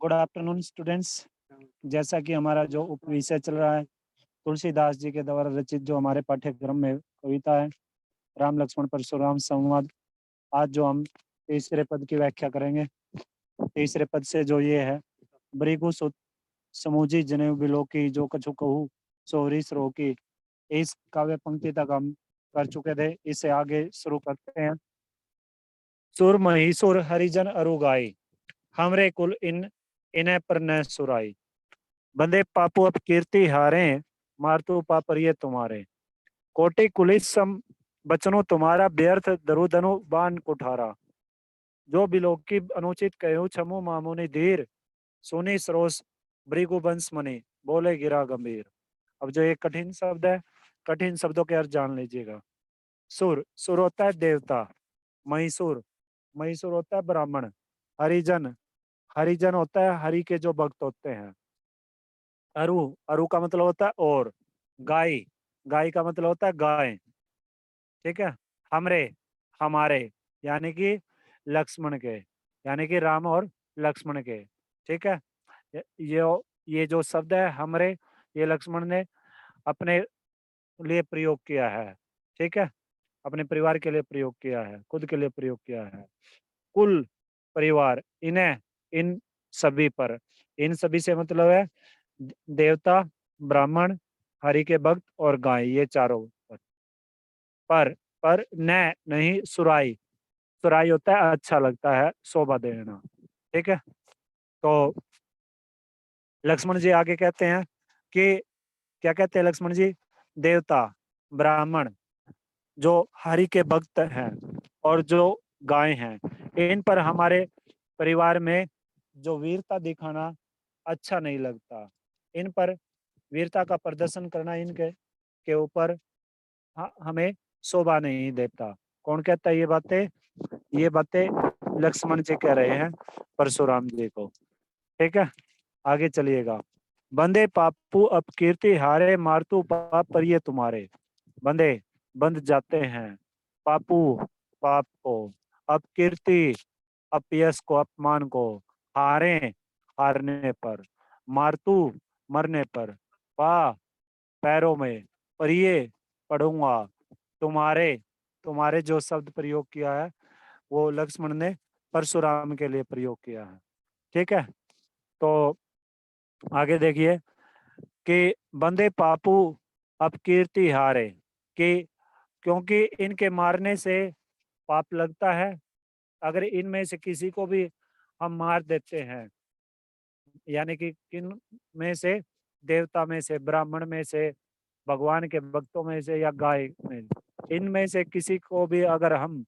Good afternoon students. जैसा कि हमारा जो उप विषय चल रहा है, तुलसीदास जी के द्वारा रचित जो हमारे पाठ्यक्रम में कविता है, राम लक्ष्मण परशुराम संवाद। आज जो हम तीसरे पद की व्याख्या करेंगे। तीसरे पद से जो ये है, ब्रिगु सुत समूजी जनेऊ बिलोकी जो कछु कहू सोहरी सरोकी। इस काव्य पंक्ति तक हम कर चुके थे, इससे आगे शुरू करते हैं। सुर महीसुर हरिजन अरु गाई, हमरे कुल इन्हें पर न सुराई। बंदे पापू अब कीर्ति हारे, मारतू पापरिय तुम्हारे। कोटि कुलिस सम बचनो तुम्हारा, व्यर्थ दरुदनु बान कुठारा। जो बिलोकी अनुचित कहूँ छमु मामुनि धीर, सुनी सरोस भृगुवंश मणि बोले गिरा गंभीर। अब जो एक कठिन शब्द है, कठिन शब्दों के अर्थ जान लीजिएगा। सुर, सुर होता है देवता। महिषुर, महिषुर होता है ब्राह्मण। हरिजन, हरिजन होता है हरि के जो भक्त होते हैं। अरु, अरु का मतलब होता है और। गाय, गाय का मतलब होता है गाय। ठीक है। हमरे, हमारे, यानी कि लक्ष्मण के, यानी कि राम और लक्ष्मण के। ठीक है। ये जो शब्द है हमरे, ये लक्ष्मण ने अपने लिए प्रयोग किया है। ठीक है। अपने परिवार के लिए प्रयोग किया है, खुद के लिए प्रयोग किया है। कुल, परिवार, इन्हें, इन सभी पर। इन सभी से मतलब है देवता, ब्राह्मण, हरि के भक्त और गाय, ये चारों पर। पर न नहीं सुराई, सुराई होता है अच्छा लगता है, शोभा देना। ठीक है। तो लक्ष्मण जी आगे कहते हैं कि क्या कहते हैं लक्ष्मण जी? देवता, ब्राह्मण, जो हरि के भक्त हैं और जो गाय हैं, इन पर हमारे परिवार में जो वीरता दिखाना अच्छा नहीं लगता। इन पर वीरता का प्रदर्शन करना इनके के ऊपर हमें शोभा नहीं देता। कौन कहता है ये बातें? ये बातें लक्ष्मण जी कह रहे हैं परशुराम जी को। ठीक है। आगे चलिएगा। बंदे पापू अब कीर्ति हारे, मारतू पाप पर ये तुम्हारे। बंदे, बंद जाते हैं, पापू, पाप को, अब कीर्ति, अपयश को, अपमान को, हारे, हारने पर, मारतू, मरने पर, पा, पैरों में, परिये, पढ़ूंगा, तुम्हारे, तुम्हारे जो शब्द प्रयोग किया है वो लक्ष्मण ने परशुराम के लिए प्रयोग किया है। ठीक है। तो आगे देखिए कि बंदे पापू अब कीर्ति हारे, कि क्योंकि इनके मारने से पाप लगता है। अगर इनमें से किसी को भी हम मार देते हैं, यानी कि किन में से? देवता में से, ब्राह्मण में से, भगवान के भक्तों में से, या गाय में, इनमें से किसी को भी अगर हम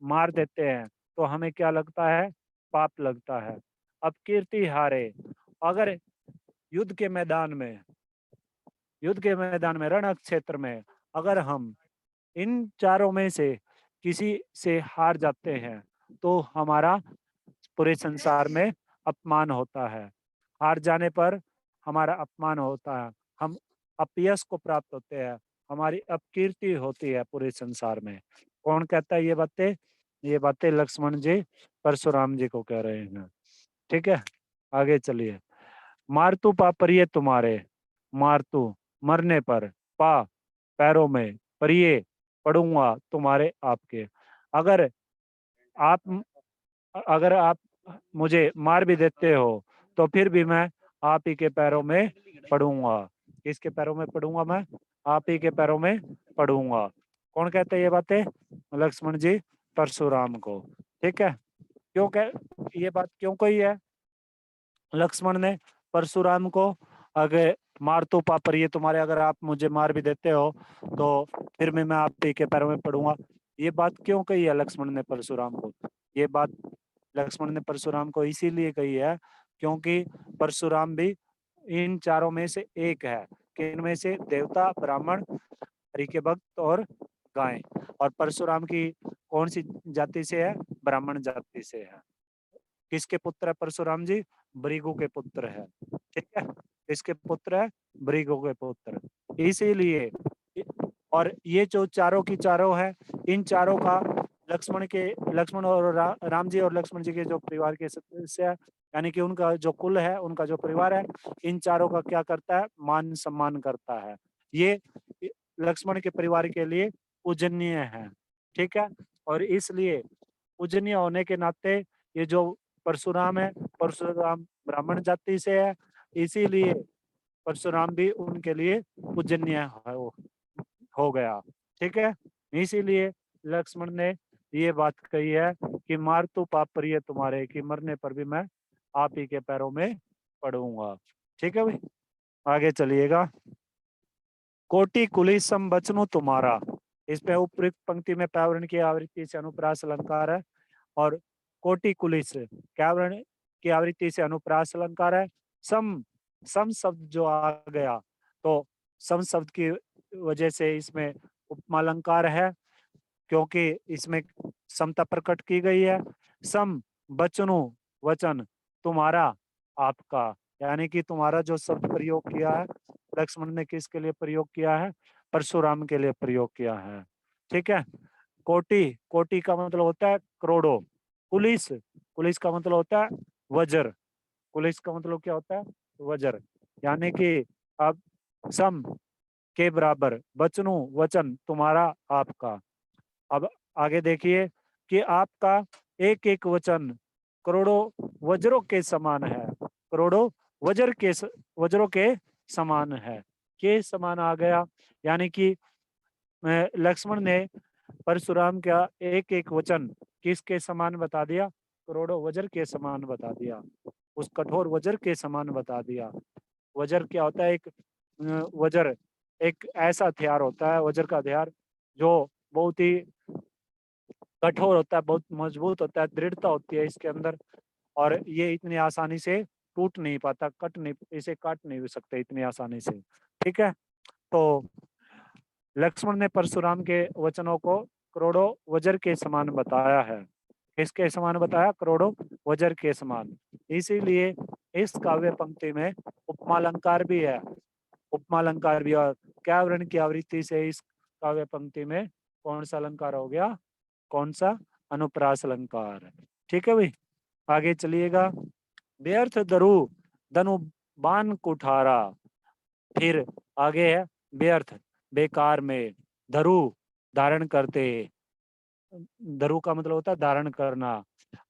मार देते हैं तो हमें क्या लगता है? पाप लगता है। अब कीर्ति हारे, अगर युद्ध के मैदान में, युद्ध के मैदान में, रण क्षेत्र में अगर हम इन चारों में से किसी से हार जाते हैं तो हमारा पूरे संसार में अपमान होता है। हार जाने पर हमारा अपमान होता है, हम अपयश को प्राप्त होते हैं, हमारी अपकीर्ति होती है पूरे संसार में। कौन कहता है ये बातें? ये बातें लक्ष्मण जी परशुराम जी को कह रहे हैं। ठीक है। आगे चलिए। मारतू पा परिये तुम्हारे, मारतू, मरने पर, पा, पैरों में, परिये, पढ़ूंगा तुम्हारे, आपके। अगर आप अगर आप मुझे मार भी देते हो तो फिर भी मैं आप ही के पैरों में पढ़ूंगा। किसके पैरों में पढ़ूंगा? मैं आप ही के पैरों में पढ़ूंगा। कौन कहते हैं ये बातें? लक्ष्मण जी परशुराम को। ठीक है। क्यों कह ये बात क्यों कही है लक्ष्मण ने परशुराम को? अगर मार तो पापर ये तुम्हारे, अगर आप मुझे मार भी देते हो तो फिर भी मैं आप ही के पैरों में पड़ूंगा। ये बात क्यों कही है लक्ष्मण ने परशुराम को? ये बात लक्ष्मण ने परशुराम को इसीलिए कही है क्योंकि परशुराम भी इन चारों में से एक है, कि इनमें से देवता, ब्राह्मण, हरि के भक्त और गाय। और परशुराम की कौन सी जाति से है? ब्राह्मण जाति से है। किसके पुत्र है परशुराम जी? भृगु के पुत्र है। ठीक है। किसके पुत्र है? भृगु के पुत्र। इसीलिए, और ये जो चारों की चारों है, इन चारों का लक्ष्मण और राम जी और लक्ष्मण जी के जो परिवार के सदस्य है, यानी कि उनका जो कुल है, उनका जो परिवार है, इन चारों का क्या करता है, मान सम्मान करता है। ये लक्ष्मण के परिवार के लिए पूजनीय है, ठीक है। और इसलिए पूजनीय होने के नाते ये जो परशुराम है, परशुराम ब्राह्मण जाति से है, इसीलिए परशुराम भी उनके लिए पूजनीय हो गया, ठीक है। इसीलिए लक्ष्मण ने ये बात कही है कि मार तू पाप प्रिय तुम्हारे, कि मरने पर भी मैं आप ही के पैरों में पड़ूंगा, ठीक है भाई। आगे चलिएगा। कोटि कुलिसम बचनु तुम्हारा, इस पे उपयुक्त पंक्ति में पर्यावरण की आवृत्ति से अनुप्रास अलंकार है, और कोटि कुलिस पर्यावरण की आवृत्ति से अनुप्रास अलंकार है। सम सम शब्द जो आ गया, तो सम शब्द की वजह से इसमें उपमा अलंकार है, क्योंकि इसमें समता प्रकट की गई है। सम बचनु वचन तुम्हारा आपका, यानी कि तुम्हारा जो शब्द प्रयोग किया है, लक्ष्मण ने किसके लिए प्रयोग किया है, परशुराम के लिए प्रयोग किया है, ठीक है। कोटि, कोटि का मतलब होता है करोड़ों। पुलिस, पुलिस का मतलब होता है वज्र, पुलिस का मतलब क्या होता है, वज्र। यानी कि अब सम के बराबर, बचनु वचन तुम्हारा आपका। अब आगे देखिए कि आपका एक एक वचन करोड़ों वज्रों के समान है, करोड़ों वज्रों के समान है, के समान आ गया। यानी कि लक्ष्मण ने परशुराम का एक एक वचन किसके समान बता दिया, करोड़ों वज्र के समान बता दिया, उस कठोर वज्र के समान बता दिया। वज्र क्या होता है, एक वज्र एक ऐसा हथियार होता है, वज्र का हथियार जो बहुत ही कठोर होता है, बहुत मजबूत होता है, दृढ़ता होती है इसके अंदर, और ये इतनी आसानी से टूट नहीं पाता, कट नहीं, इसे काट नहीं सकते इतनी आसानी से, ठीक है। तो लक्ष्मण ने परशुराम के वचनों को करोड़ों वज्र के समान बताया है। किसके समान बताया, करोड़ों वज्र के समान। इसीलिए इस काव्य पंक्ति में उपमालंकार भी है, उपमालंकार भी। और व्याकरण की आवृत्ति से इस काव्य पंक्ति में कौन सा अलंकार हो गया, कौन सा, अनुप्रास अलंकार, ठीक है भाई। आगे चलिएगा। व्यर्थ दरु धनु बाण कुठारा, फिर आगे है व्यर्थ, बेकार में, धरु धारण करते, धरु का मतलब होता है धारण करना,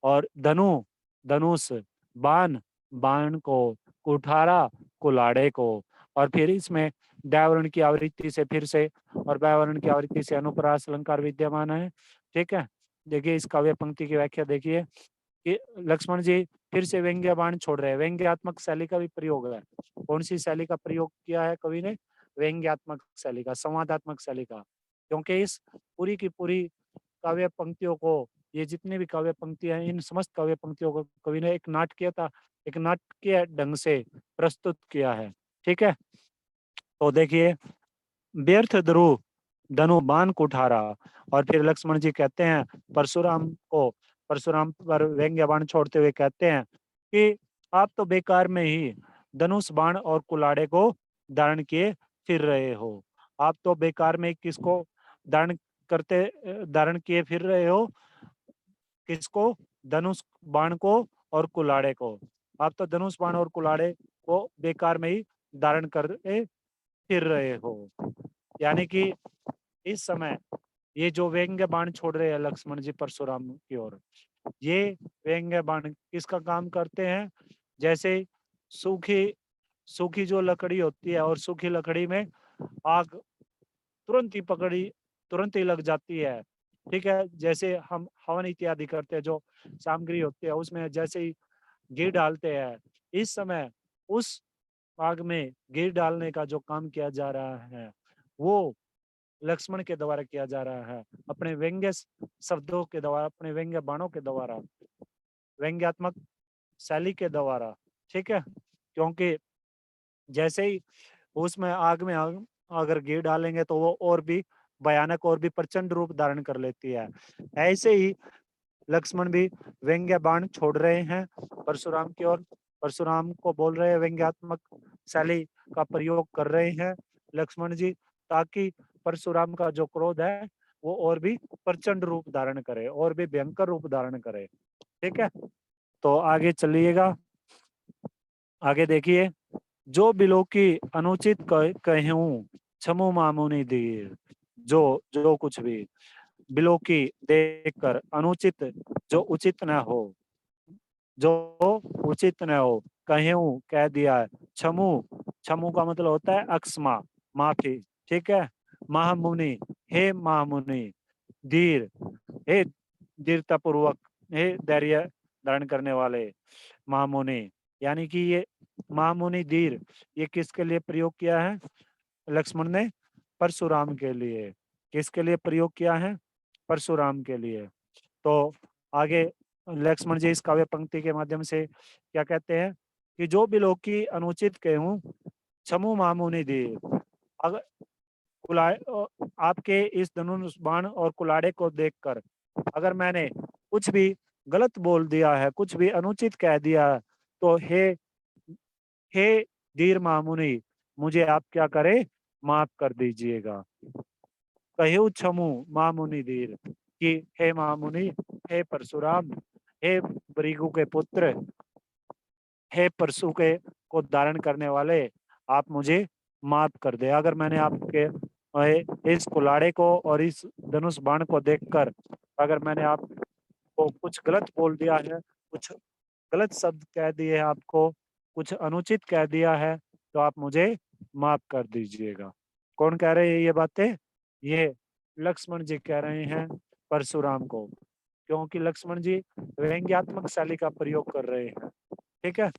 और धनु धनुष, बाण बाण को, कुठारा कुलाड़े को। और फिर इसमें व्यावरण की आवृत्ति से फिर से, और व्यावरण की आवृत्ति से अनुप्रास अलंकार विद्यमान है, ठीक है। देखिए इस काव्य पंक्ति की व्याख्या देखिए कि लक्ष्मण जी फिर से व्यंग्य बाण छोड़ रहे हैं, व्यंग्यात्मक शैली का भी प्रयोग है। कौन सी शैली का प्रयोग किया है कवि ने, व्यंग्यात्मक शैली का, संवादात्मक शैली का। क्योंकि इस पूरी की पूरी काव्य पंक्तियों को, ये जितने भी काव्य पंक्तियां हैं, इन समस्त काव्य पंक्तियों को कवि ने एक नाटकीय ढंग से प्रस्तुत किया है, ठीक है। तो देखिए, व्यर्थ ध्रुव धनु बाण कुठारा, और फिर लक्ष्मण जी कहते हैं परशुराम को, परशुराम पर व्यंग्य बाण छोड़ते हुए कहते हैं कि आप तो बेकार में ही धनुष बाण और कुलाड़े को धारण किए फिर रहे हो। आप तो बेकार में किसको धारण धारण किए फिर रहे हो, किसको, धनुष बाण को और कुलाड़े को। आप तो धनुष बाण और कुलाड़े को बेकार में ही धारण कर फिर रहे हो। यानी कि इस समय ये जो व्यंग्य बाण छोड़ रहे हैं लक्ष्मण जी परशुराम की ओर, ये व्यंग्य बाण किसका काम करते हैं, जैसे सूखी सूखी जो लकड़ी होती है, और सूखी लकड़ी में आग तुरंत ही लग जाती है, ठीक है। जैसे हम हवन इत्यादि करते हैं, जो सामग्री होती है उसमें जैसे ही घी डालते हैं, इस समय उस आग में घी डालने का जो काम किया जा रहा है, वो लक्ष्मण के द्वारा किया जा रहा है, अपने व्यंग्य शब्दों के द्वारा, अपने व्यंग्य बाणों के द्वारा, व्यंग्यात्मक शैली के द्वारा, ठीक है। क्योंकि जैसे ही उसमें आग में अगर घी डालेंगे तो वो और भी भयानक और भी प्रचंड रूप धारण कर लेती है। ऐसे ही लक्ष्मण भी व्यंग्य बाण छोड़ रहे हैं परशुराम की ओर, परशुराम को बोल रहे हैं, व्यंग्यात्मक शैली का प्रयोग कर रहे हैं लक्ष्मण जी, ताकि परशुराम का जो क्रोध है वो और भी प्रचंड रूप धारण करे, और भी भयंकर रूप धारण करे, ठीक है। तो आगे चलिएगा। आगे देखिए, जो बिलो की अनुचित कहूँ छमु मामुनि दीर। जो जो कुछ भी बिलो की देखकर अनुचित, जो उचित न हो, जो उचित न हो, कहूँ कह दिया है। छमु, छमु का मतलब होता है अक्षमा, माफी। ठीक है। महामुनि, हे महामुनि। धीर, हे दृढ़ता पूर्वक, हे धैर्य धारण करने वाले महामुनि। यानी कि ये महामुनि धीर, ये किसके लिए प्रयोग किया है लक्ष्मण ने? परशुराम के लिए। किसके लिए प्रयोग किया है? परशुराम के लिए। तो आगे लक्ष्मण जी इस काव्य पंक्ति के माध्यम से क्या कहते हैं कि जो बिलो की अनुचित कहूँ छमु मामुनि धीर। अगर आपके इस धनुष बाण और कुलाड़े को देखकर अगर मैंने कुछ भी गलत बोल दिया है, कुछ भी अनुचित कह दिया है, तो हे धीर मामुनि, मुझे आप क्या करें, माफ कर दीजिएगा। कहु छमु मामुनि धीर, कि हे मामुनि, हे परशुराम, हे भृगु के पुत्र, हे परशु के को धारण करने वाले, आप मुझे माफ कर दे। अगर मैंने आपके इस कुलाड़े को और इस धनुष बाण को देखकर अगर मैंने आपको कुछ गलत बोल दिया है, कुछ गलत शब्द कह दिए हैं आपको, कुछ अनुचित कह दिया है, तो आप मुझे माफ कर दीजिएगा। कौन कह रहे हैं ये बातें? ये लक्ष्मण जी कह रहे हैं परशुराम को, क्योंकि लक्ष्मण जी व्यंग्यात्मक शैली का प्रयोग कर रहे हैं। ठीक है।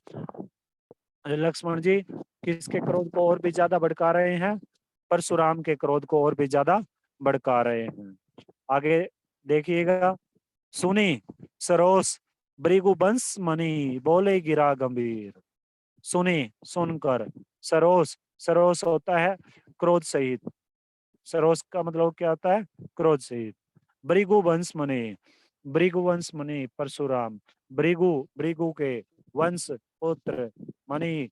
लक्ष्मण जी किसके क्रोध को और भी ज्यादा भड़का रहे हैं? परशुराम के क्रोध को और भी ज्यादा भड़का रहे हैं। आगे देखिएगा, सुनी सरोस भृगुवंश मणि बोले गिरा गंभीर। सुनी, सुनकर, सरोस, सरोस होता है क्रोध सहित। सरोस का मतलब क्या होता है? क्रोध सहित। भृगुवंश मणि, भृगुवंश मणि परशुराम, भृगु, भृगु के वंश पुत्र, मणि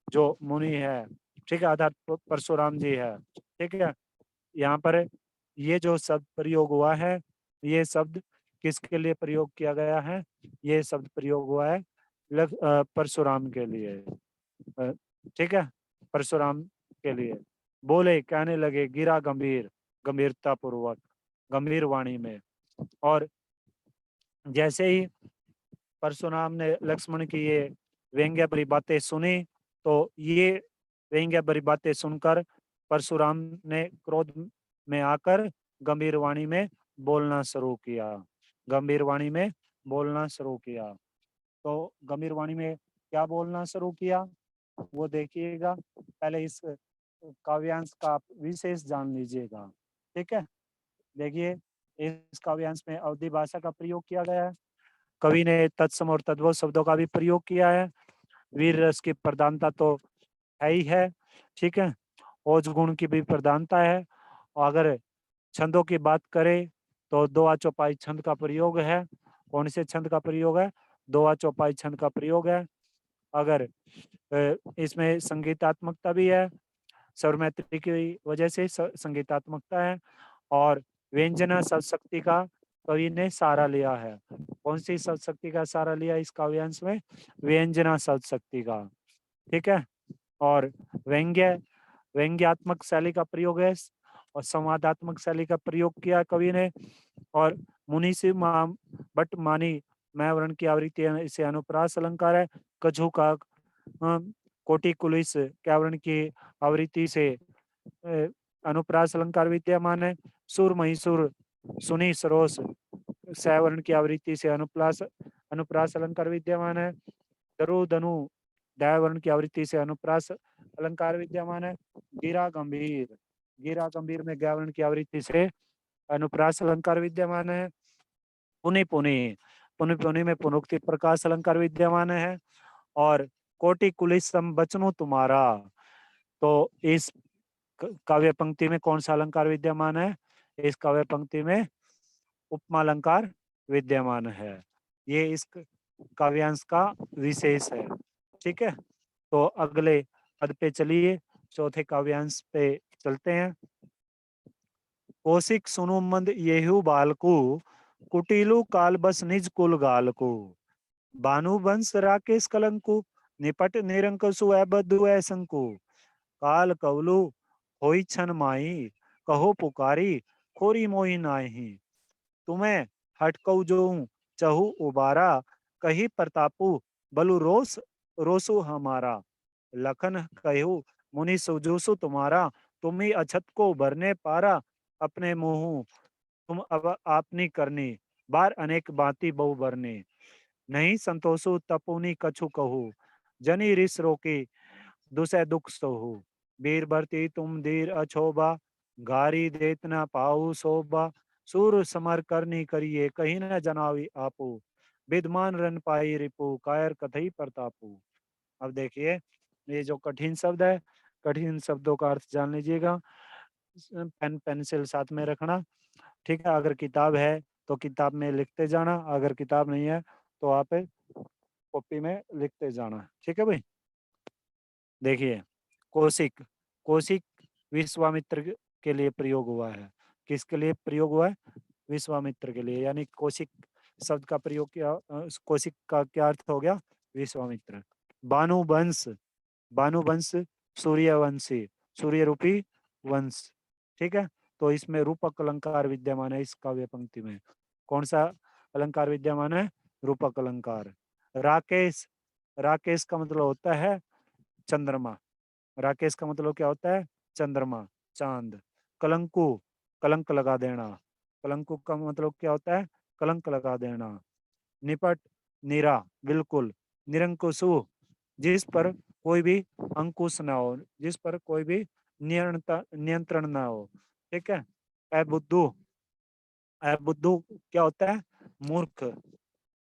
जो मुनि है। ठीक है, अर्थात परशुराम जी है। ठीक है। यहाँ पर ये जो शब्द प्रयोग हुआ है, ये शब्द किसके लिए प्रयोग किया गया है? ये शब्द प्रयोग हुआ है परशुराम के लिए। अ, ठीक है, परशुराम के लिए। बोले, कहने लगे, गिरा गंभीर, गंभीरता पूर्वक, गंभीर वाणी में। और जैसे ही परशुराम ने लक्ष्मण की ये व्यंग्य भरी बातें सुनी, तो ये व्यंग्य भरी बातें सुनकर परशुराम ने क्रोध में आकर गंभीर वाणी में बोलना शुरू किया। गंभीर वाणी में बोलना शुरू किया। तो गंभीर वाणी में क्या बोलना शुरू किया, वो देखिएगा। पहले इस काव्यांश का आप विशेष जान लीजिएगा। ठीक है। देखिए, इस काव्यांश में अवधि भाषा का प्रयोग किया गया है। कवि ने तत्सम और तद्भव शब्दों का भी प्रयोग किया है। वीर रस की प्रधानता तो है ही है। ठीक है। ओज गुण की भी प्रधानता है। और अगर छंदों की बात करें तो दोहा चौपाई छंद का प्रयोग है। कौन से छंद का प्रयोग है? दोहा चौपाई छंद का प्रयोग है। अगर इसमें संगीतात्मकता भी है, स्वर मैत्री की वजह से संगीतात्मकता है। और व्यंजना शब्द शक्ति का कवि ने सहारा लिया है। कौन सी शब्द शक्ति का सहारा लिया इस काव्यांश में? व्यंजना शब्द शक्ति का। ठीक है। और व्यंग्य, व्यंग्यात्मक शैली का प्रयोग है और संवादात्मक शैली का प्रयोग किया कवि ने। और मुनि से बट मानी मैं वर्ण की आवृत्ति है, इसे अनुप्रास अलंकार है। कछु का कोटि कुलिस व्यावरण की आवृत्ति से अनुप्रास अलंकार विद्यमान है। सुर महिसुर सुनी सरोस सवर्ण की आवृत्ति से अनुप्रास अलंकार विद्यमान है। दरु धनु दयावर्ण की आवृत्ति से अनुप्रास अलंकार विद्यमान है। गिरा गंभीर, गिरा गंभीर में व्यावरण की आवृत्ति से अनुप्रास अलंकार विद्यमान है। पुनि पुनि, पुनि पुनि में पुनोक्ति प्रकाश अलंकार विद्यमान है। और कोटि कुलिसम बचनो तुम्हारा, तो इस काव्य पंक्ति में कौन सा अलंकार विद्यमान है? इस काव्य पंक्ति में उपमा अलंकार विद्यमान है। ये इस काव्यांश का विशेष है। ठीक है। तो अगले पद पे चलिए, चौथे काव्यांश पे चलते हैं। कौशिक सुनु मंद येहु बालकु, कुटिलु काल बस निज कुल गालकु, भानु वंश राकेश कलंकु, निपट निरंकुशु अबद्धु ऐसंको, काल कवलु होई छन माई, कहो पुकारी खोरी मोही नाही। तुम्हें हटकऊ जो चहु उबारा, कही प्रतापु बलु रोसु हमारा। लखन कहु मुनि सुजोसु तुम्हारा, तुम ही अछत को भरने पारा। अपने मुंह तुम अब आपनी करनी, बार अनेक बाती बहु भरने। नहीं संतोषु तपुनी कछु कहू, जनी रिस रोके दुसै दुख सोहू। वीर भरती तुम धीर अछोबा, गारी देत न पाऊ शोभा। सूर समर करनी करिए, कहीं न जनावी आपू। विद्यमान रन पाई रिपु, कायर कथई प्रतापू। अब देखिए, ये जो कठिन शब्द है, कठिन शब्दों का अर्थ जान लीजिएगा। पेन पेंसिल साथ में रखना, ठीक है। अगर किताब है तो किताब में लिखते जाना, अगर किताब नहीं है तो आप कॉपी में लिखते जाना, ठीक है भाई। देखिए, कौशिक, कौशिक विश्वामित्र के लिए प्रयोग हुआ है। किसके लिए प्रयोग हुआ है? विश्वामित्र के लिए, यानी कौशिक शब्द का प्रयोग किया। कौशिक का क्या अर्थ हो गया? विश्वामित्र। भानुवंश, भानुवंश सूर्यवंशी, सूर्य रूपी वंश, ठीक है। तो इसमें रूपक अलंकार विद्यमान है इस काव्य पंक्ति में। कौन सा अलंकार विद्यमान है? रूपक अलंकार। राकेश, राकेश का मतलब होता है चंद्रमा। राकेश का मतलब क्या होता है? चंद्रमा, चांद। कलंकु, कलंक लगा देना। कलंकु का मतलब क्या होता है? कलंक लगा देना। निपट, निरा, बिल्कुल। निरंकुशु, जिस पर कोई भी अंकुश ना हो, जिस पर कोई भी नियंत्रण ना हो, ठीक है। अबुद्धू, अबुद्धू क्या होता है? मूर्ख।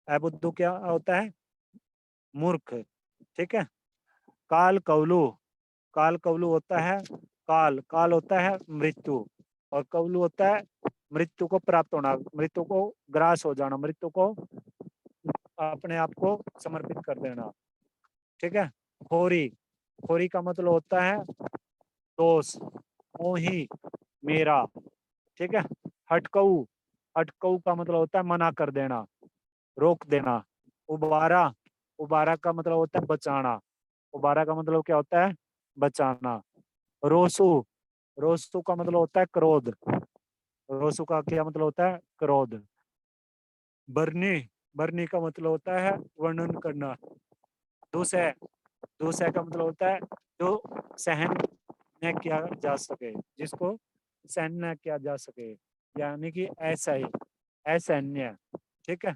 अबुद्धू क्या होता है? मूर्ख, ठीक है। काल कवलु, काल कवलु होता है, काल, काल होता है मृत्यु, और कवलु होता है मृत्यु को प्राप्त होना, मृत्यु को ग्रास हो जाना, मृत्यु को अपने आप को समर्पित कर देना, ठीक है। खोरी, खोरी का मतलब होता है दोष, मोही, मेरा, ठीक है। हटकऊ, हटकऊ का मतलब होता है मना कर देना, रोक देना। उबारा, उबारा का मतलब होता है बचाना, उबारा का मतलब क्या होता है? बचाना। रोसू, रोसू का मतलब होता है क्रोध, रोसू का क्या मतलब होता है? क्रोध। बरनी, बरनी का मतलब होता है वर्णन करना। दुसह, दुसह का मतलब होता है जो सहन न किया जा सके, जिसको सहन न किया जा सके, यानी कि ऐसा ही, असैन्य, ठीक है।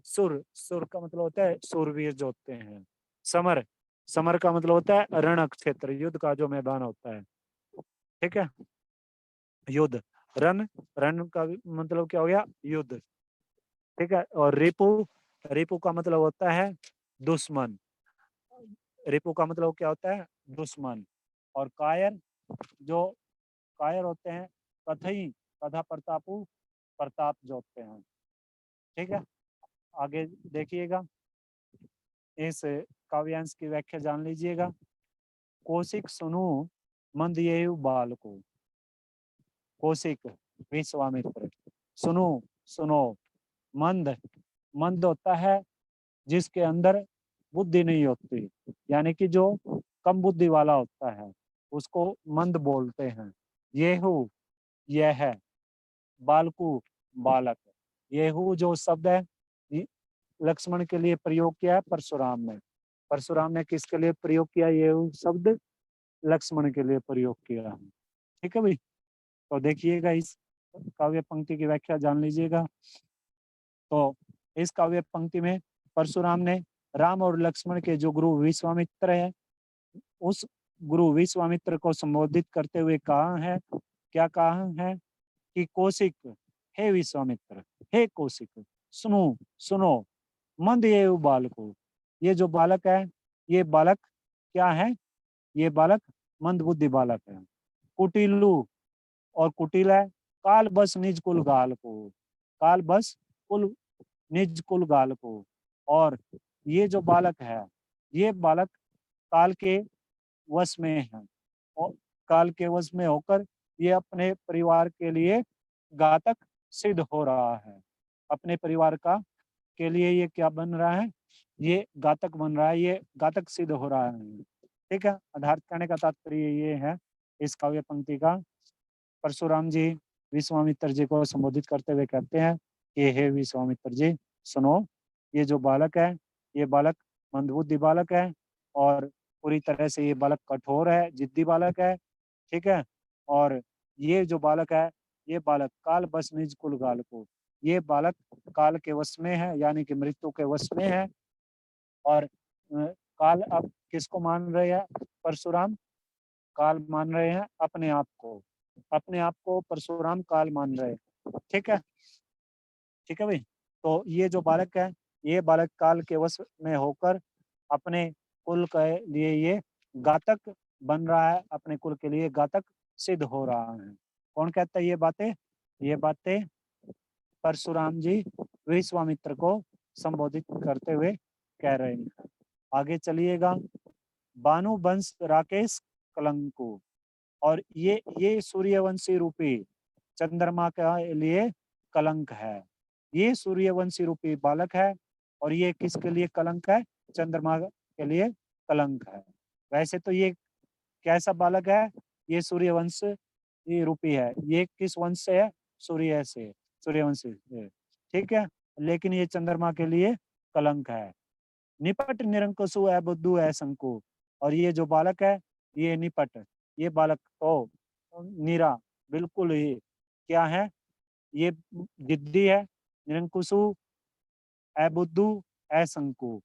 सुर, सुर का मतलब होता है सूरवीर जो होते हैं। समर, समर का मतलब होता है रण क्षेत्र, युद्ध का जो मैदान होता है, ठीक है। युद्ध, रन, रन का मतलब क्या हो गया? युद्ध, ठीक है। और रिपु, रिपु का मतलब होता है दुश्मन, रिपु का मतलब क्या होता है? दुश्मन। और कायर, जो कायर होते हैं, कथई, कथा प्रतापु, प्रताप जो होते हैं, ठीक है। आगे देखिएगा, इस काव्यांश की व्याख्या जान लीजिएगा। कौशिक सुनु मंद ये बाल को, कौशिक विश्वामित्र, सुनो, सुनो। मंद, मंद होता है जिसके अंदर बुद्धि नहीं होती, यानी कि जो कम बुद्धि वाला होता है उसको मंद बोलते हैं। येहू, यह है। बालकु, बालक। येहू जो शब्द है लक्ष्मण के लिए प्रयोग किया है परशुराम ने, परशुराम ने किसके लिए प्रयोग किया येहू शब्द? लक्ष्मण के लिए प्रयोग किया है, ठीक है भाई। तो देखिएगा, इस काव्य पंक्ति की व्याख्या जान लीजिएगा। तो इस काव्य पंक्ति में परशुराम ने राम और लक्ष्मण के जो गुरु विश्वामित्र है, उस गुरु विश्वामित्र को संबोधित करते हुए कहा है, क्या कहा है? कि कौशिक, हे विश्वामित्र, हे कौशिक, सुनो, सुनो। मंद ये बालको, ये जो बालक है, ये बालक क्या है? ये बालक मंद बुद्धि बालक है। कुटिलु, और कुटिल है। काल बस निज कुल गाल को, काल बस कुल निज कुल गाल को। और ये जो बालक है, ये बालक काल के वश में है, और काल के वश में होकर ये अपने परिवार के लिए घातक सिद्ध हो रहा है। अपने परिवार का के लिए ये क्या बन रहा है? ये घातक बन रहा है, ये घातक सिद्ध हो रहा है। ठीक है, अर्थात कहने का तात्पर्य ये है इस काव्य पंक्ति का। परशुराम जी विश्वामित्र जी को संबोधित करते हुए कहते हैं कि हे विश्वामित्र जी सुनो, ये जो बालक है, ये बालक मंदबुद्धि बालक है और पूरी तरह से ये बालक कठोर है, जिद्दी बालक है। ठीक है, और ये जो बालक है, ये बालक काल बस निज कुल गाल को, ये बालक काल के वश में है, यानी कि मृत्यु के वश में है। और काल अब किसको मान रहे हैं परशुराम? काल मान रहे हैं अपने आप को, अपने आप को परशुराम काल मान रहे हैं। ठीक है, ठीक है भाई। तो ये जो बालक है, ये बालक काल के वश में होकर अपने कुल के लिए ये घातक बन रहा है, अपने कुल के लिए घातक सिद्ध हो रहा है। कौन कहता है ये बातें? ये बातें परशुराम जी विश्वामित्र को संबोधित करते हुए कह रहे हैं। आगे चलिएगा। बानु वंश राकेश कलंको, और ये सूर्यवंशी रूपी चंद्रमा के लिए कलंक है। ये सूर्यवंशी रूपी बालक है और ये किसके लिए कलंक है? चंद्रमा के लिए कलंक है। वैसे तो ये कैसा बालक है? ये सूर्यवंश ये रूपी है। ये किस वंश से है? सूर्य से, सूर्यवंश से। ठीक है, लेकिन ये चंद्रमा के लिए कलंक है। निपट निरंकुशु है बुद्धू है शंकु, और ये जो बालक है, ये निपट, ये बालक तो नीरा बिल्कुल ही क्या है? ये जिद्दी है, निरंकुशु है बुद्धू है शंकु।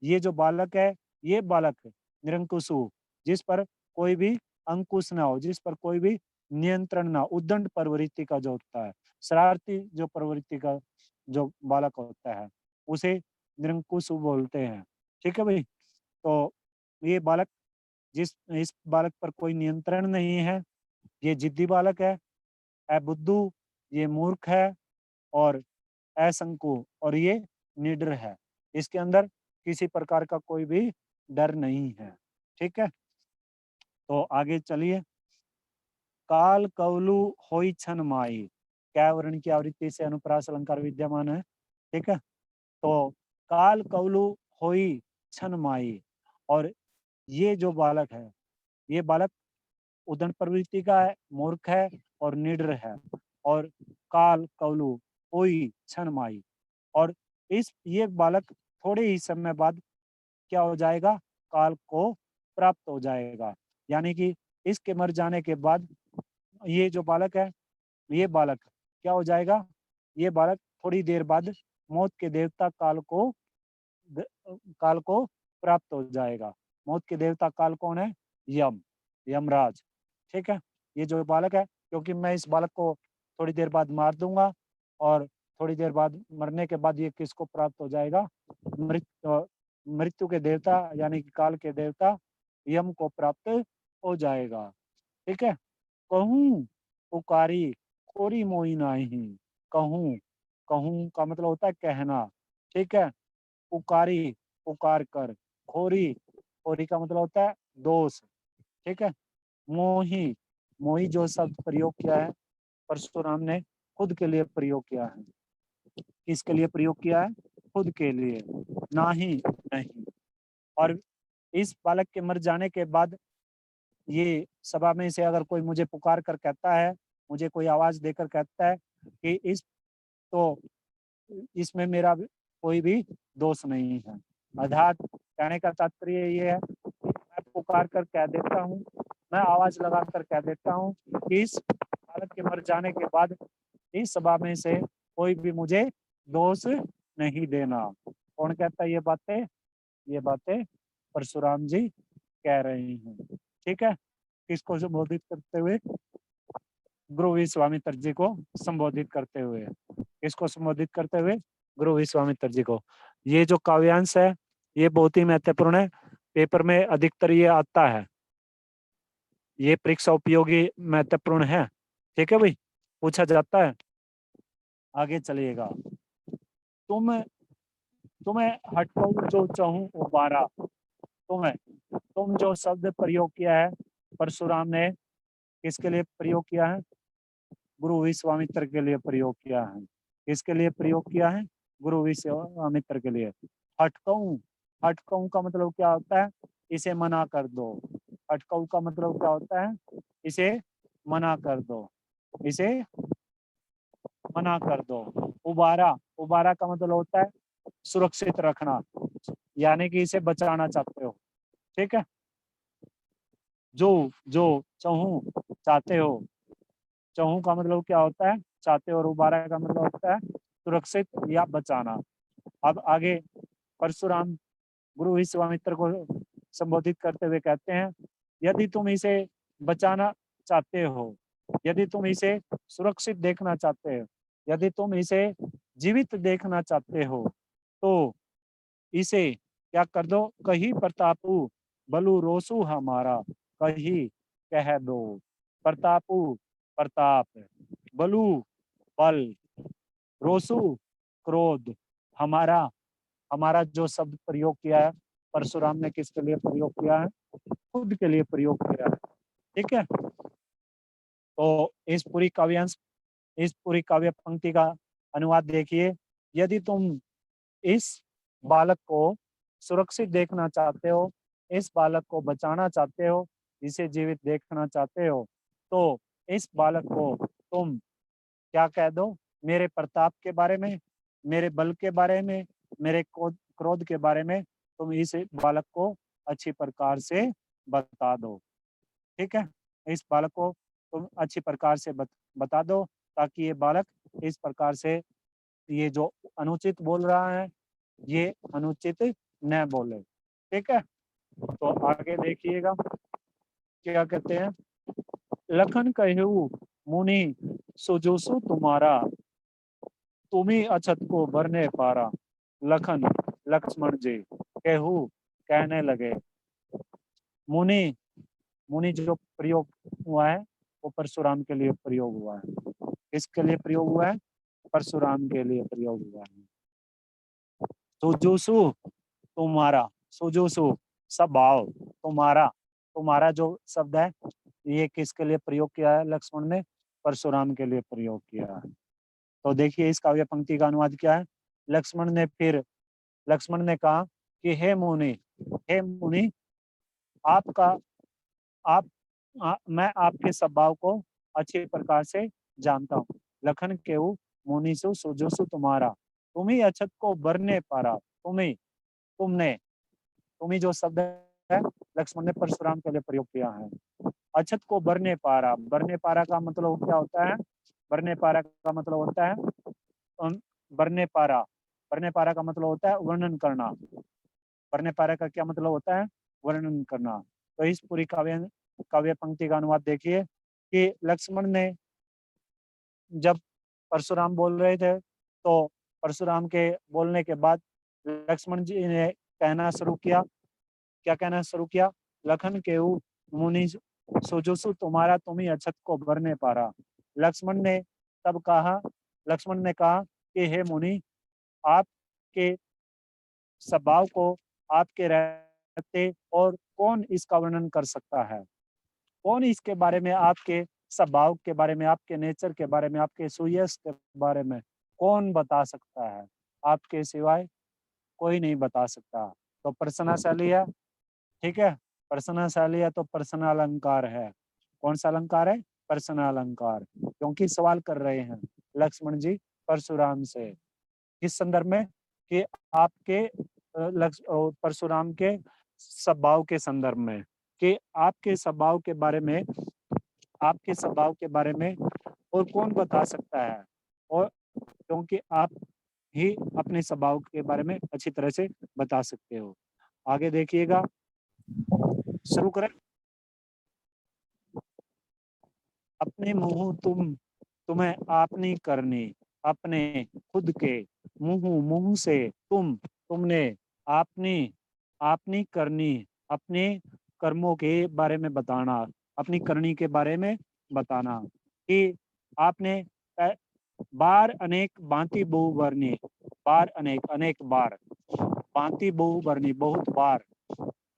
ये जो बालक है, ये बालक निरंकुशु, जिस पर कोई भी अंकुश ना हो, जिस पर कोई भी नियंत्रण ना, उद्दंड प्रवृत्ति का जो होता है, शरारती जो प्रवृत्ति का जो बालक होता है, उसे निरंकुशु बोलते हैं। ठीक है भाई। तो ये बालक, जिस इस बालक पर कोई नियंत्रण नहीं है, ये जिद्दी बालक है, बुद्धू, ये मूर्ख है, और असंको, और ये निडर है। इसके अंदर किसी प्रकार का कोई भी डर नहीं है। ठीक है, तो आगे चलिए। काल कवलु होई छन माई, क्या वर्ण की आवृत्ति से अनुप्रास अलंकार विद्यमान है। ठीक है, तो काल कवलु होई छन माई, और ये जो बालक है, ये बालक उदंड प्रवृत्ति का है, मूर्ख है और निडर है। और काल कवलु होई छन माई, और इस ये बालक थोड़े ही समय बाद क्या हो जाएगा? काल को प्राप्त हो जाएगा। यानी कि इसके मर जाने के बाद ये जो बालक है, ये बालक क्या हो जाएगा? ये बालक थोड़ी देर बाद मौत के देवता काल को प्राप्त हो जाएगा। मौत के देवता काल कौन है? यम, यमराज। ठीक है, ये जो बालक है, क्योंकि मैं इस बालक को थोड़ी देर बाद मार दूंगा, और थोड़ी देर बाद मरने के बाद ये किसको प्राप्त हो जाएगा? मृत्यु के देवता यानी कि काल के देवता यम को प्राप्त हो जाएगा। ठीक है, कहूँ पुकारी खोरी मोई नाही, कहूँ, कहूँ का मतलब होता है कहना। ठीक है, पुकारी पुकार कर, खोरी, खोरी का मतलब होता है दोष। ठीक है, मोही, मोही जो शब्द प्रयोग किया है परशुराम ने खुद के लिए प्रयोग किया है। किसके लिए प्रयोग किया है? खुद के लिए, नाही नहीं। और इस बालक के मर जाने के बाद ये सभा में से अगर कोई मुझे पुकार कर कहता है, मुझे कोई आवाज देकर कहता है कि इस तो इसमें मेरा कोई भी दोष नहीं है। अर्थात कहने का तात्पर्य ये है कि मैं पुकार कर कह देता हूँ, मैं आवाज लगा कर कह देता हूँ कि इस बालक के मर जाने के बाद इस सभा में से कोई भी मुझे दोष नहीं देना। कौन कहता है ये बातें? ये बातें परशुराम जी कह रहे हैं। ठीक है, किसको संबोधित करते हुए? गुरु विश्वामित्र जी को संबोधित करते हुए। किसको संबोधित करते हुए? गुरु विश्वामित्र जी को। ये जो काव्यांश है, ये बहुत ही महत्वपूर्ण है, पेपर में अधिकतर ये आता है, ये परीक्षा उपयोगी महत्वपूर्ण है। ठीक है भाई, पूछा जाता है। आगे चलिएगा। तुम तुम्हें हटको जो चाहूं उबारा, तुम्हें, तुम जो शब्द प्रयोग किया है परशुराम ने, किसके लिए प्रयोग किया है? गुरु विश्वामित्र के लिए प्रयोग किया है। किसके लिए प्रयोग किया है? गुरु विश्वामित्र के लिए। हटकऊं, अटकाऊ का मतलब क्या होता है? इसे मना कर दो। अटकाऊ का मतलब क्या होता है? इसे मना कर दो, इसे मना कर दो। उबारा, उबारा का मतलब होता है सुरक्षित रखना, यानी कि इसे बचाना चाहते हो। ठीक है। जो जो चाहूं, चाहते हो। चाहूं का मतलब क्या होता है? चाहते हो। और उबारा का मतलब होता है सुरक्षित या बचाना। अब आगे परशुराम गुरु विश्वामित्र को संबोधित करते हुए कहते हैं, यदि तुम इसे बचाना चाहते हो, यदि तुम इसे सुरक्षित देखना चाहते हो, यदि तुम इसे जीवित देखना चाहते हो, तो इसे क्या कर दो? कही प्रतापु बलु रोसु हमारा, कही कह दो। प्रतापु प्रताप, बलु बल, रोसु क्रोध, हमारा, हमारा जो शब्द प्रयोग किया है परशुराम ने किसके लिए प्रयोग किया है? खुद के लिए प्रयोग किया है। ठीक है। तो इस पूरी काव्य पंक्ति का अनुवाद देखिए। यदि तुम इस बालक को सुरक्षित देखना चाहते हो, इस बालक को बचाना चाहते हो, इसे जीवित देखना चाहते हो, तो इस बालक को तुम क्या कह दो? मेरे प्रताप के बारे में, मेरे बल के बारे में, मेरे क्रोध के बारे में तुम इस बालक को अच्छी प्रकार से बता दो। ठीक है। इस बालक को तुम अच्छी प्रकार से बता दो, ताकि ये बालक इस प्रकार से ये जो अनुचित बोल रहा है, ये अनुचित न बोले। ठीक है। तो आगे देखिएगा क्या कहते हैं। लखन कहू मुनि सुजोसु तुम्हारा, तुम्ही अछत को भरने पारा। लखन, लक्ष्मण जी कहू, कहने लगे। मुनि, मुनि जो प्रयोग हुआ है वो परशुराम के लिए प्रयोग हुआ है। किसके लिए प्रयोग हुआ है? परशुराम के लिए प्रयोग हुआ है। सुजोसु तुम्हारा, सुजोसु स्वभाव, तुम्हारा, तुम्हारा जो शब्द है ये किसके लिए प्रयोग किया है लक्ष्मण ने? परशुराम के लिए प्रयोग किया है। तो देखिए इस काव्य पंक्ति का अनुवाद क्या है। लक्ष्मण ने कहा कि हे मुनि, आपका आप मैं आपके स्वभाव को अच्छी प्रकार से जानता हूँ। लखन केहू मुनिसु सुजोसु तुम्हारा, तुम्ही अछत को बरने पारा। तुम्ही, तुमने, तुम्ही जो शब्द है लक्ष्मण ने परशुराम के लिए प्रयोग किया है। अछत को बरने पारा, बरने पारा का मतलब क्या होता है? बरने पारा का मतलब होता है बरने पारा, बरने पारा का मतलब होता है वर्णन करना। बरने पारा का क्या मतलब होता है? वर्णन करना। तो इस पूरी काव्य पंक्ति का अनुवाद देखिए कि लक्ष्मण ने जब परशुराम बोल रहे थे, तो परशुराम के बोलने के बाद लक्ष्मण जी ने कहना शुरू किया। क्या कहना शुरू किया? लखन केहू मुनि सुजोसु तुम्हारा, तुम्ही अछत को भरने पारा। लक्ष्मण ने तब कहा, लक्ष्मण ने कहा कि हे मुनि, आपके स्वभाव को, आपके रहते और कौन इसका वर्णन कर सकता है? कौन इसके बारे में, आपके स्वभाव के बारे में, आपके नेचर के बारे में, आपके सुयश के बारे में कौन बता सकता है? आपके सिवाय कोई नहीं बता सकता। तो प्रश्नशाली है। ठीक है। प्रश्नशाली है तो प्रश्न अलंकार है। कौन सा अलंकार है? प्रश्न अलंकार। क्योंकि सवाल कर रहे हैं लक्ष्मण जी परशुराम से, किस संदर्भ में? कि आपके परशुराम के स्वभाव के संदर्भ में, कि आपके स्वभाव के बारे में, आपके स्वभाव के बारे में और कौन बता सकता है? और क्योंकि आप ही अपने स्वभाव के बारे में अच्छी तरह से बता सकते हो। आगे देखिएगा, शुरू करें। अपने मुंह तुम्हें आपनी करनी, अपने खुद के मुंह से तुमने आपनी आपनी करनी, अपने कर्मों के बारे में बताना, अपनी करनी के बारे में बताना कि आपने बार अनेक भांति बहुवर्णी, बार अनेक, अनेक बार, भांति बहुवर्णी, बहुत बार।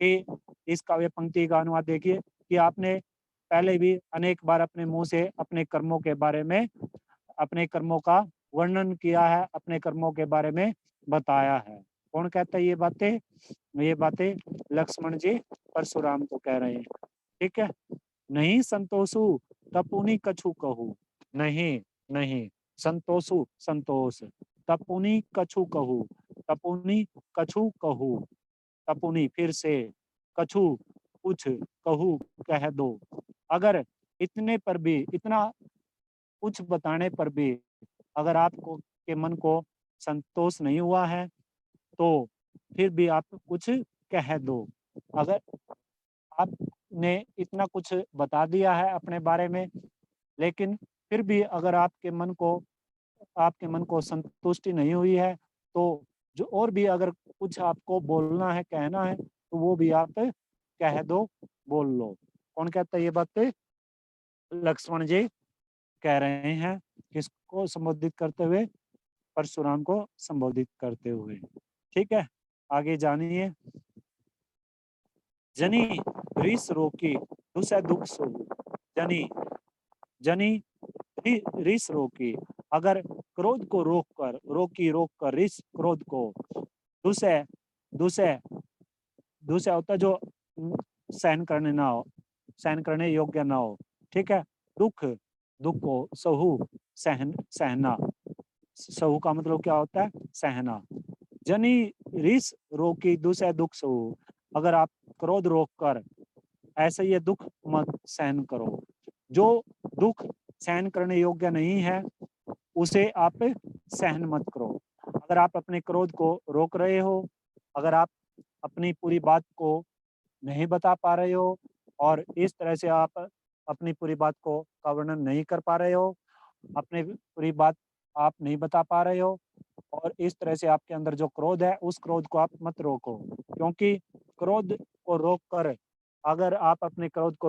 कि इस काव्य पंक्ति का अनुवाद देखिए कि आपने पहले भी अनेक बार अपने मुंह से अपने कर्मों के बारे में, अपने कर्मों का वर्णन किया है, अपने कर्मों के बारे में बताया है। कौन कहता है ये बातें? ये बातें लक्ष्मण जी परशुराम को कह रहे हैं। ठीक है, नहीं संतोषु तपुनि कछु कहू, नहीं नहीं संतोषु संतोष, तपुनि कछु कहू, तपुनि कछु कहू, तपुनि फिर से, कछु कुछ, कहू कह दो। अगर इतने पर भी, इतना कुछ बताने पर भी अगर आपको के मन को संतोष नहीं हुआ है तो फिर भी आप कुछ कह दो। अगर आपने इतना कुछ बता दिया है अपने बारे में, लेकिन फिर भी अगर आपके मन को संतुष्टि नहीं हुई है तो जो और भी अगर कुछ आपको बोलना है, कहना है, तो वो भी आप कह दो, बोल लो। कौन कहता है ये बातें? लक्ष्मण जी कह रहे हैं। किसको संबोधित करते हुए? परशुराम को संबोधित करते हुए। ठीक है, आगे जानिए। जनी रिस रोकी दुसै दुख सोहू, जनी जनी रिस रोकी, अगर क्रोध को रोक कर रिस क्रोध को, दुसै दुसै दुसै होता है जो सहन करने ना हो, सहन करने योग्य ना हो। ठीक है, दुख दुख को सहू सहना, सहू का मतलब क्या होता है? सहना। जनी रिस रोकी दुसै दुख सहू, अगर आप क्रोध रोक कर ऐसे ये दुख मत सहन करो। जो दुख सहन करने योग्य नहीं है उसे आप सहन मत करो। अगर आप अपने क्रोध को रोक रहे हो, अगर आप अपनी पूरी बात को नहीं बता पा रहे हो और इस तरह से आप अपनी पूरी बात को का वर्णन नहीं कर पा रहे हो, अपनी पूरी बात आप नहीं बता पा रहे हो और इस तरह से आपके अंदर जो क्रोध है उस क्रोध को आप मत रोको, क्योंकि क्रोध को रोक कर अगर आप अपने क्रोध को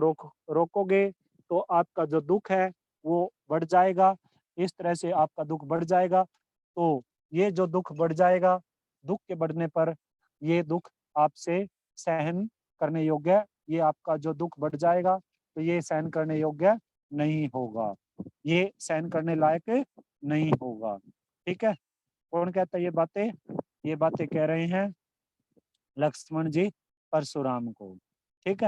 रोकोगे तो आपका जो दुख है वो बढ़ जाएगा। इस तरह से आपका दुख बढ़ जाएगा, तो ये जो दुख बढ़ जाएगा, दुख के बढ़ने पर ये दुख आपसे सहन करने योग्य, ये आपका जो दुख बढ़ जाएगा तो ये सहन करने योग्य नहीं होगा, ये सहन करने लायक नहीं होगा। ठीक है, कौन कहता है ये बातें? ये बातें कह रहे हैं लक्ष्मण जी परशुराम को। ठीक है।